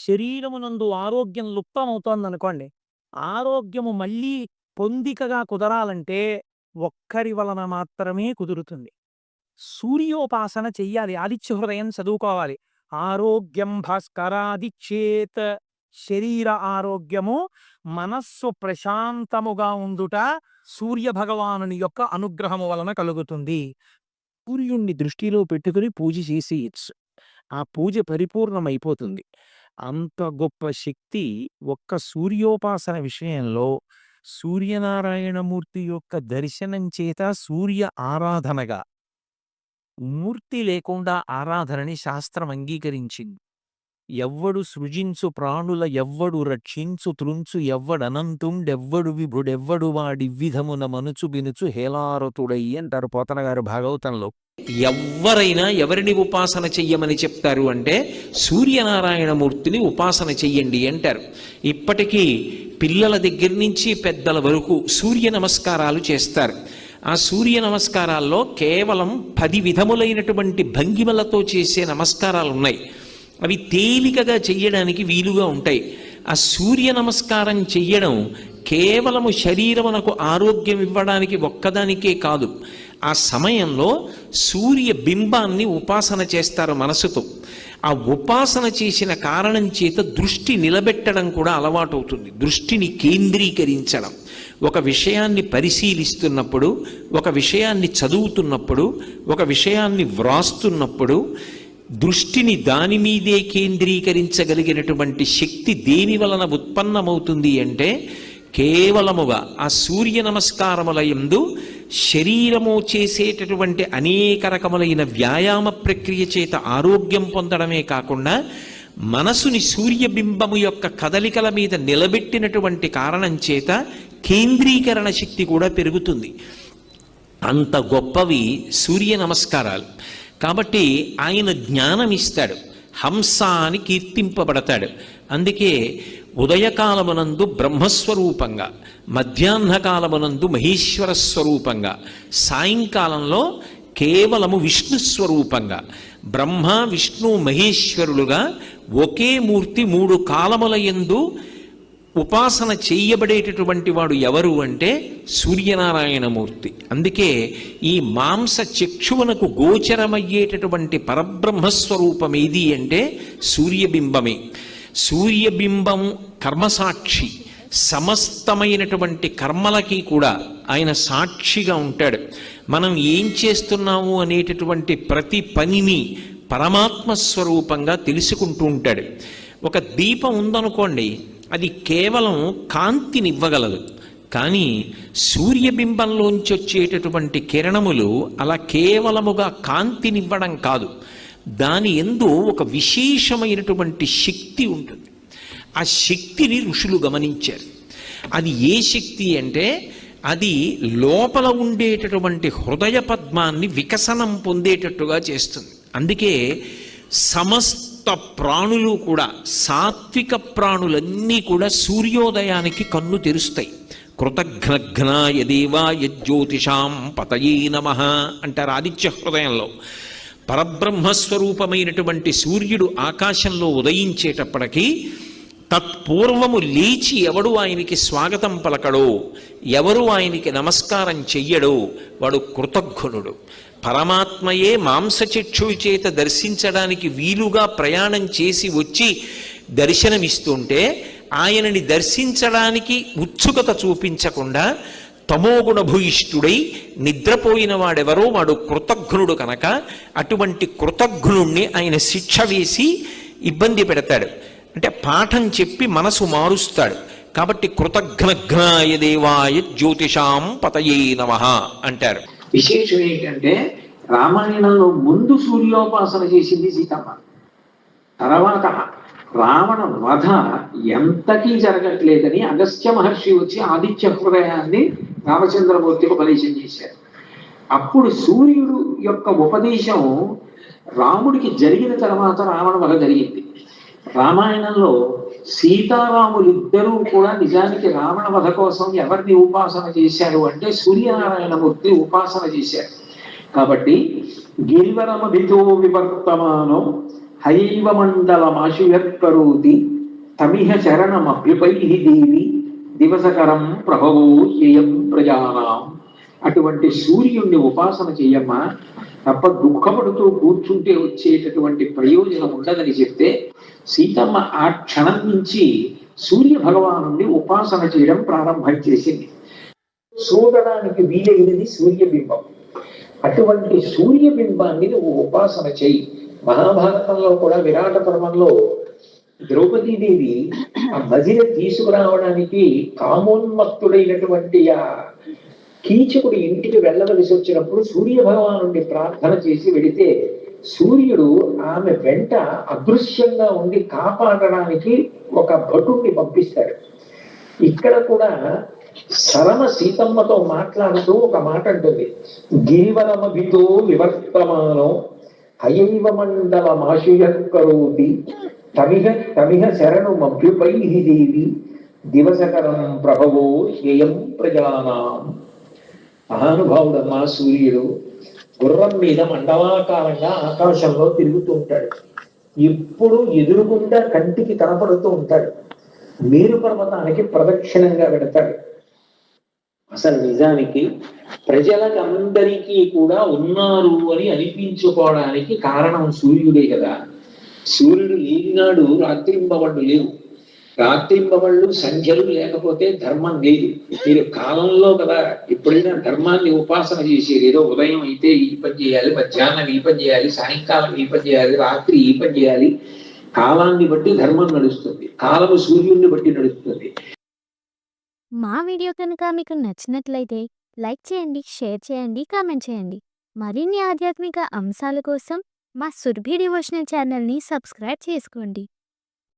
శరీరమునందు ఆరోగ్యం లుప్తమవుతోందనుకోండి, ఆరోగ్యము మళ్ళీ పొందికగా కుదరాలంటే ఒక్కరి వలన మాత్రమే కుదురుతుంది. సూర్యోపాసన చెయ్యాలి. ఆదిత్య హృదయం చదువుకోవాలి. ఆరోగ్యం భాస్కరాదిచ్చేత్. శరీర ఆరోగ్యము, మనస్సు ప్రశాంతముగా ఉండుట సూర్య భగవానుని యొక్క అనుగ్రహము వలన కలుగుతుంది. సూర్యుణ్ణి దృష్టిలో పెట్టుకుని పూజ చేసేయచ్చు. ఆ పూజ పరిపూర్ణమైపోతుంది. అంత గొప్ప శక్తి ఒక్క సూర్యోపాసన విషయంలో, సూర్యనారాయణమూర్తి యొక్క దర్శనం చేత సూర్య ఆరాధనగా, మూర్తి లేకుండా ఆరాధనని శాస్త్రం అంగీకరించింది. ఎవ్వడు సృజించు ప్రాణుల ఎవ్వడు రక్షించు త్రుంచు ఎవ్వడనంతుండెవ్వడు విభుడెవ్వడు వాడి విధమున మనుచు బినుచు హేలారతుడై అంటారు పోతన గారు భాగవతంలో. ఎవ్వరైనా ఎవరిని ఉపాసన చెయ్యమని చెప్తారు అంటే సూర్యనారాయణమూర్తిని ఉపాసన చెయ్యండి అంటారు. ఇప్పటికీ పిల్లల దగ్గర నుంచి పెద్దల వరకు సూర్య నమస్కారాలు చేస్తారు. ఆ సూర్య నమస్కారాల్లో కేవలం 10 విధములైనటువంటి భంగిమలతో చేసే నమస్కారాలు ఉన్నాయి. అవి తేలికగా చెయ్యడానికి వీలుగా ఉంటాయి. ఆ సూర్య నమస్కారం చెయ్యడం కేవలము శరీరమునకు ఆరోగ్యం ఇవ్వడానికి ఒక్కదానికే కాదు. ఆ సమయంలో సూర్య బింబాన్ని ఉపాసన చేస్తారు మనసుతో. ఆ ఉపాసన చేసిన కారణం చేత దృష్టి నిలబెట్టడం కూడా అలవాటు అవుతుంది. దృష్టిని కేంద్రీకరించడం, ఒక విషయాన్ని పరిశీలిస్తున్నప్పుడు, ఒక విషయాన్ని చదువుతున్నప్పుడు, ఒక విషయాన్ని వ్రాస్తున్నప్పుడు దృష్టిని దాని మీదే కేంద్రీకరించగలిగినటువంటి శక్తి దేని వలన ఉత్పన్నమవుతుంది అంటే కేవలముగా ఆ సూర్య నమస్కారముల యందు శరీరము చేసేటటువంటి అనేక రకములైన వ్యాయామ ప్రక్రియ చేత ఆరోగ్యం పొందడమే కాకుండా మనసుని సూర్యబింబము యొక్క కదలికల మీద నిలబెట్టినటువంటి కారణం చేత కేంద్రీకరణ శక్తి కూడా పెరుగుతుంది. అంత గొప్పవి సూర్య నమస్కారాలు. కాబట్టి ఆయన జ్ఞానం ఇస్తాడు, హంస అని కీర్తింపబడతాడు. అందుకే ఉదయకాలమునందు బ్రహ్మస్వరూపంగా, మధ్యాహ్నకాలమునందు మహేశ్వర స్వరూపంగా, సాయంకాలంలో కేవలము విష్ణు స్వరూపంగా, బ్రహ్మ విష్ణు మహేశ్వరులుగా ఒకే మూర్తి 3 కాలముల యందు ఉపాసన చేయబడేటటువంటి వాడు ఎవరు అంటే సూర్యనారాయణమూర్తి. అందుకే ఈ మాంస చక్షువునకు గోచరమయ్యేటటువంటి పరబ్రహ్మస్వరూపం ఏది అంటే సూర్యబింబమే. సూర్యబింబం కర్మసాక్షి, సమస్తమైనటువంటి కర్మలకి కూడా ఆయన సాక్షిగా ఉంటాడు. మనం ఏం చేస్తున్నాము అనేటటువంటి ప్రతి పనిని పరమాత్మ స్వరూపంగా తెలుసుకుంటూ ఉంటాడు. ఒక దీపం ఉందనుకోండి, అది కేవలం కాంతినివ్వగలదు. కానీ సూర్యబింబంలోంచి వచ్చేటటువంటి కిరణములు అలా కేవలముగా కాంతినివ్వడం కాదు, దాని యందు ఒక విశేషమైనటువంటి శక్తి ఉంటుంది. ఆ శక్తిని ఋషులు గమనించారు. అది ఏ శక్తి అంటే అది లోపల ఉండేటటువంటి హృదయ పద్మాన్ని వికసనం పొందేటట్టుగా చేస్తుంది. అందుకే సమస్త ప్రాణులు కూడా, సాత్విక ప్రాణులన్నీ కూడా సూర్యోదయానికి కన్ను తెరుస్తాయి. కృతఘ్నఘ్నాయ దేవాయ జ్యోతిషాం పతయే నమః అంటారు ఆదిత్య హృదయంలో. పరబ్రహ్మస్వరూపమైనటువంటి సూర్యుడు ఆకాశంలో ఉదయించేటప్పటికీ తత్పూర్వము లేచి ఎవడు ఆయనకి స్వాగతం పలకడో, ఎవరు ఆయనకి నమస్కారం చెయ్యడో వాడు కృతఘ్నుడు. పరమాత్మయే మాంసచక్షు చేత దర్శించడానికి వీలుగా ప్రయాణం చేసి వచ్చి దర్శనమిస్తుంటే ఆయనని దర్శించడానికి ఉత్సుకత చూపించకుండా తమోగుణ భూయిష్ఠుడై నిద్రపోయిన వాడెవరో వాడు కృతఘ్నుడు కనుక అటువంటి కృతఘ్నుణ్ణి ఆయన శిక్ష వేసి ఇబ్బంది పెడతాడు. అంటే పాఠం చెప్పి మనసు మారుస్తాడు. కాబట్టి కృతఘ్నఘ్నాయ దేవాయ జ్యోతిషాం పతయే నమః అంటారు. విశేషం ఏంటంటే రామాయణంలో ముందు సూర్యోపాసన చేసింది సీతమ్మ. తర్వాత రావణ వధ ఎంతకీ జరగట్లేదని అగస్త్య మహర్షి వచ్చి ఆదిత్య హృదయాన్ని రామచంద్రమూర్తికి ఉపదేశం చేశారు. అప్పుడు సూర్యుడు యొక్క ఉపదేశం రాముడికి జరిగిన తర్వాత రావణ వధ జరిగింది. రామాయణంలో సీతారాములిద్దరూ కూడా నిజానికి రావణ వధ కోసం ఎవరిని ఉపాసన చేశారు అంటే సూర్యనారాయణమూర్తి ఉపాసన చేశారు. కాబట్టి గిరివరమభితో వివర్తమానో హైవ మండలమాశుయర్కరోతి తమిహ శరణమభ్యుపై దేవి దివసకరం ప్రభవో హ్యయం ప్రజానాం. అటువంటి సూర్యుణ్ణి ఉపాసన చెయ్యమ్మా, తప్ప దుఃఖపడుతూ కూర్చుంటే వచ్చేటటువంటి ప్రయోజనం ఉండదని చెప్తే సీతమ్మ ఆ క్షణం నుంచి సూర్య భగవానుణ్ణి ఉపాసన చేయడం ప్రారంభం చేసింది. చూడడానికి వీలైనది సూర్యబింబం. అటువంటి సూర్యబింబాన్ని నువ్వు ఉపాసన చెయ్యి. మహాభారతంలో కూడా విరాట పర్వంలో ద్రౌపదీదేవి ఆ మదిర తీసుకురావడానికి కామోన్మత్తుడైనటువంటి ఆ కీచకుడు ఇంటికి వెళ్ళవలసి వచ్చినప్పుడు సూర్య భగవానుడిని ప్రార్థన చేసి వెడితే సూర్యుడు ఆమె వెంట అదృశ్యంగా ఉండి కాపాడడానికి ఒక భటుణ్ణి పంపిస్తాడు. ఇక్కడ కూడా సరమ సీతమ్మతో మాట్లాడుతూ ఒక మాట అంటుంది, గిరివరమభితో వివర్తమానో హయైవ మండల మాశుయకరోతి తమిహ తమిహ శరణు మభ్యుపై దేవి దివసకరం ప్రభవో హ్యయం ప్రజానాం. మహానుభావుడమ్మా సూర్యుడు గుర్రం మీద మండలాకారంగా ఆకాశంలో తిరుగుతూ ఉంటాడు. ఎప్పుడు ఎదురుగుండా కంటికి కనపడుతూ ఉంటాడు. మేరు పర్వతానికి ప్రదక్షిణంగా పెడతాడు. అసలు నిజానికి ప్రజలకందరికీ కూడా ఉన్నారు అని అనిపించుకోవడానికి కారణం సూర్యుడే కదా. సూర్యుడు లేనినాడు రాత్రింబవళ్ళు లేవు, రాత్రింబవళ్ళు సంధ్యలు లేకపోతే ధర్మం లేదు. మీరు కాలంలో కదా ఎప్పుడైనా ధర్మాన్ని ఉపాసన చేసేది. ఏదో ఉదయం అయితే ఈ పని చేయాలి, మధ్యాహ్నం ఈ పని చేయాలి, సాయంకాలం ఈ పని చేయాలి, రాత్రి ఈ పని చేయాలి. కాలాన్ని బట్టి ధర్మం నడుస్తుంది, కాలము సూర్యుడిని బట్టి నడుస్తుంది. మా వీడియో కనుక మీకు నచ్చినట్లయితే లైక్ చేయండి, షేర్ చేయండి, కామెంట్ చేయండి. మరిన్ని ఆధ్యాత్మిక అంశాల కోసం మా సురభి డివోషనల్ ఛానల్ని సబ్స్క్రైబ్ చేసుకోండి.